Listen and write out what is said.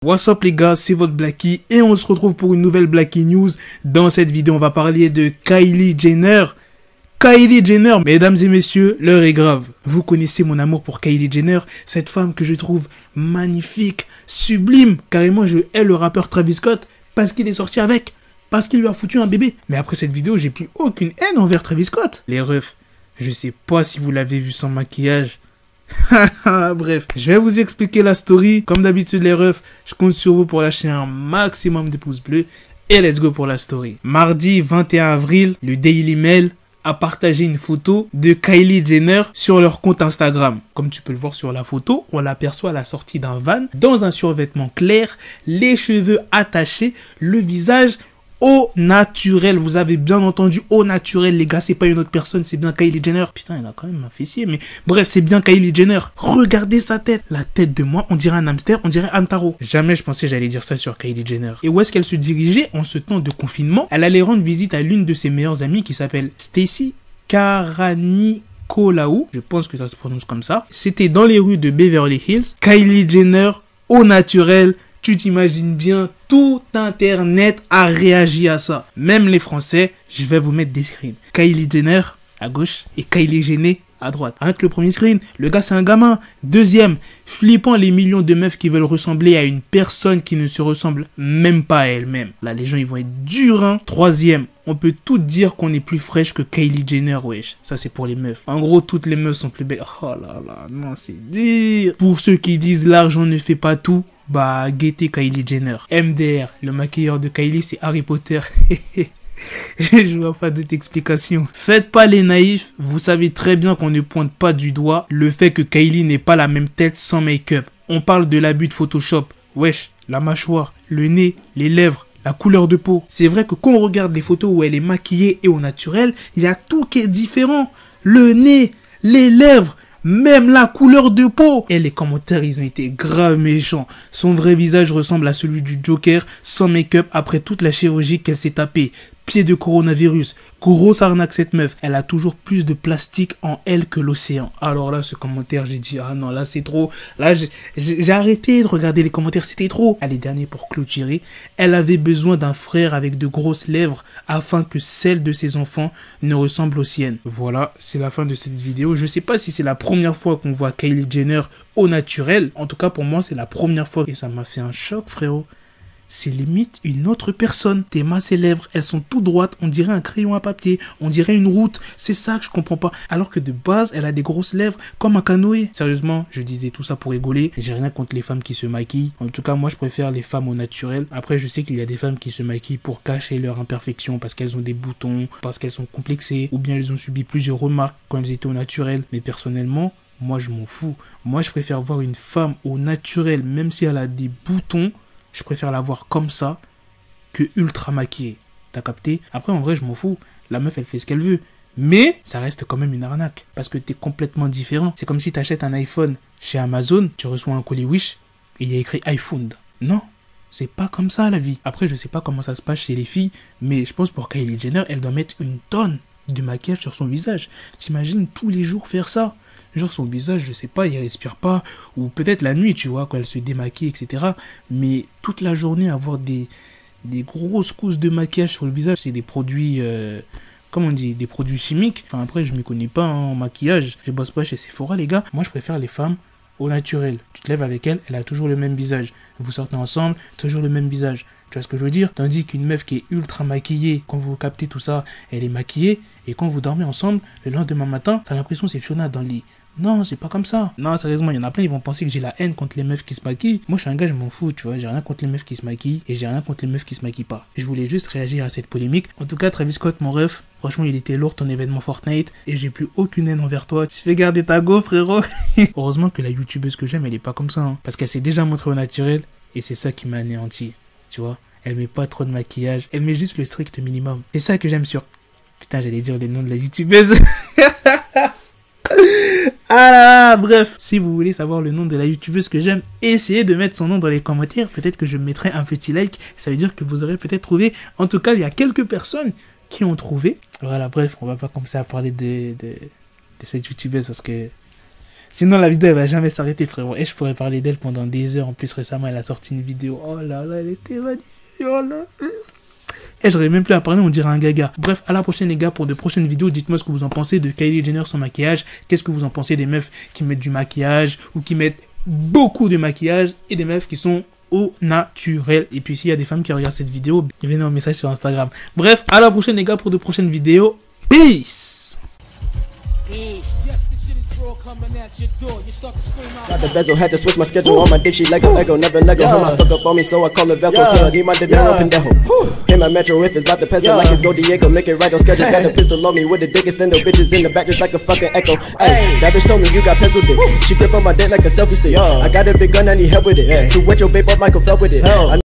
What's up les gars, c'est votre Blacky et on se retrouve pour une nouvelle Blacky News. Dans cette vidéo, on va parler de Kylie Jenner. Kylie Jenner, mesdames et messieurs, l'heure est grave. Vous connaissez mon amour pour Kylie Jenner, cette femme que je trouve magnifique, sublime. Carrément, je hais le rappeur Travis Scott parce qu'il est sorti avec, parce qu'il lui a foutu un bébé. Mais après cette vidéo, j'ai plus aucune haine envers Travis Scott. Les refs, je sais pas si vous l'avez vu sans maquillage. Bref, je vais vous expliquer la story. Comme d'habitude les refs, je compte sur vous pour lâcher un maximum de pouces bleus. Et let's go pour la story. Mardi 21 avril, le Daily Mail a partagé une photo de Kylie Jenner sur leur compte Instagram. Comme tu peux le voir sur la photo, on l'aperçoit à la sortie d'un van, dans un survêtement clair, les cheveux attachés, le visage au naturel. Vous avez bien entendu, au naturel les gars, c'est pas une autre personne, c'est bien Kylie Jenner. Putain, il a quand même un fessier, mais bref, c'est bien Kylie Jenner. Regardez sa tête, la tête de moi, on dirait un hamster, on dirait un taro. Jamais je pensais j'allais dire ça sur Kylie Jenner. Et où est-ce qu'elle se dirigeait en ce temps de confinement? Elle allait rendre visite à l'une de ses meilleures amies qui s'appelle Stacey Caranicolaou, je pense que ça se prononce comme ça. C'était dans les rues de Beverly Hills. Kylie Jenner au naturel. Tu t'imagines bien, tout Internet a réagi à ça. Même les Français, je vais vous mettre des screens. Kylie Jenner à gauche et Kylie Jenner à droite. Arrête le premier screen, le gars c'est un gamin. Deuxième, flippant les millions de meufs qui veulent ressembler à une personne qui ne se ressemble même pas à elle-même. Là, les gens ils vont être durs, hein. Troisième, on peut tout dire qu'on est plus fraîche que Kylie Jenner, wesh. Ça, c'est pour les meufs. En gros, toutes les meufs sont plus belles. Oh là là, non, c'est dur. Pour ceux qui disent l'argent ne fait pas tout, bah, guettez Kylie Jenner. MDR, le maquilleur de Kylie, c'est Harry Potter. Je vois pas d'autre explication. Faites pas les naïfs, vous savez très bien qu'on ne pointe pas du doigt le fait que Kylie n'ait pas la même tête sans make-up. On parle de l'abus de Photoshop. Wesh, la mâchoire, le nez, les lèvres, la couleur de peau. C'est vrai que quand on regarde les photos où elle est maquillée et au naturel, il y a tout qui est différent. Le nez, les lèvres, même la couleur de peau. Et les commentaires, ils ont été grave méchants. Son vrai visage ressemble à celui du Joker, sans make-up, après toute la chirurgie qu'elle s'est tapée. Pied de coronavirus. Grosse arnaque cette meuf. Elle a toujours plus de plastique en elle que l'océan. Alors là, ce commentaire, j'ai dit, ah non, là c'est trop. Là, j'ai arrêté de regarder les commentaires, c'était trop. Allez, dernier pour clôturer. Elle avait besoin d'un frère avec de grosses lèvres afin que celles de ses enfants ne ressemblent aux siennes. Voilà, c'est la fin de cette vidéo. Je sais pas si c'est la première fois qu'on voit Kylie Jenner au naturel. En tout cas, pour moi, c'est la première fois. Et ça m'a fait un choc, frérot. C'est limite une autre personne. Tes mains, ses lèvres, elles sont tout droites. On dirait un crayon à papier. On dirait une route. C'est ça que je comprends pas. Alors que de base, elle a des grosses lèvres comme un canoë. Sérieusement, je disais tout ça pour rigoler. J'ai rien contre les femmes qui se maquillent. En tout cas, moi, je préfère les femmes au naturel. Après, je sais qu'il y a des femmes qui se maquillent pour cacher leurs imperfections parce qu'elles ont des boutons, parce qu'elles sont complexées, ou bien elles ont subi plusieurs remarques quand elles étaient au naturel. Mais personnellement, moi, je m'en fous. Moi, je préfère voir une femme au naturel, même si elle a des boutons. Je préfère la voir comme ça que ultra maquillée. T'as capté? Après, en vrai, je m'en fous. La meuf, elle fait ce qu'elle veut. Mais ça reste quand même une arnaque. Parce que t'es complètement différent. C'est comme si t'achètes un iPhone chez Amazon, tu reçois un colis Wish et il y a écrit iPhone. Non, c'est pas comme ça la vie. Après, je sais pas comment ça se passe chez les filles, mais je pense pour Kylie Jenner, elle doit mettre une tonne de maquillage sur son visage. T'imagines tous les jours faire ça? Genre son visage, je sais pas, il respire pas. Ou peut-être la nuit, tu vois, quand elle se démaquille, etc. Mais toute la journée, avoir des grosses cousses de maquillage sur le visage, c'est des produits, comment on dit, des produits chimiques. Enfin après, je m'y connais pas en maquillage. Je bosse pas chez Sephora, les gars. Moi, je préfère les femmes au naturel. Tu te lèves avec elle, elle a toujours le même visage. Vous sortez ensemble, toujours le même visage. Tu vois ce que je veux dire? Tandis qu'une meuf qui est ultra maquillée, quand vous captez tout ça, elle est maquillée. Et quand vous dormez ensemble, le lendemain matin, t'as l'impression que c'est Fiona dans le lit. Non, c'est pas comme ça. Non, sérieusement, il y en a plein, ils vont penser que j'ai la haine contre les meufs qui se maquillent. Moi, je suis un gars, je m'en fous, tu vois. J'ai rien contre les meufs qui se maquillent et j'ai rien contre les meufs qui se maquillent pas. Je voulais juste réagir à cette polémique. En tout cas, Travis Scott, mon ref, franchement, il était lourd ton événement Fortnite et j'ai plus aucune haine envers toi. Tu fais garder ta go, frérot. Heureusement que la youtubeuse que j'aime, elle est pas comme ça, hein, parce qu'elle s'est déjà montrée au naturel et c'est ça qui m'a anéanti, tu vois. Elle met pas trop de maquillage, elle met juste le strict minimum. C'est ça que j'aime sur... Putain, j'allais dire le nom de la youtubeuse. Ah là là, bref, si vous voulez savoir le nom de la youtubeuse que j'aime, essayez de mettre son nom dans les commentaires. Peut-être que je mettrai un petit like, ça veut dire que vous aurez peut-être trouvé. En tout cas, il y a quelques personnes qui ont trouvé. Voilà, bref, on va pas commencer à parler de cette youtubeuse parce que Sinon, la vidéo, elle va jamais s'arrêter, frérot. Et je pourrais parler d'elle pendant des heures. En plus, récemment, elle a sorti une vidéo. Oh là là, elle était magnifique. Oh là. Et j'aurais même plus à parler, on dirait un gaga. Bref, à la prochaine les gars pour de prochaines vidéos. Dites-moi ce que vous en pensez de Kylie Jenner sans maquillage. Qu'est-ce que vous en pensez des meufs qui mettent du maquillage ou qui mettent beaucoup de maquillage et des meufs qui sont au naturel. Et puis s'il y a des femmes qui regardent cette vidéo, venez en message sur Instagram. Bref, à la prochaine les gars pour de prochaines vidéos. Peace. Got the bezel, had to switch my schedule on my dick, she Lego, never Lego. Her mouth stuck up on me, so I call her Velcro. Till I need my dinero pendejo. Hit my metro if it's about to pencil like it's Go Diego. Make it right on schedule. Got the pistol on me with the dick extendo. Bitches in the back just like a fucking echo. Ay, that bitch told me you got pencil dick. She grip on my dick like a selfie stick. I got a big gun, I need help with it. To wet your babe up, Michael fell with it.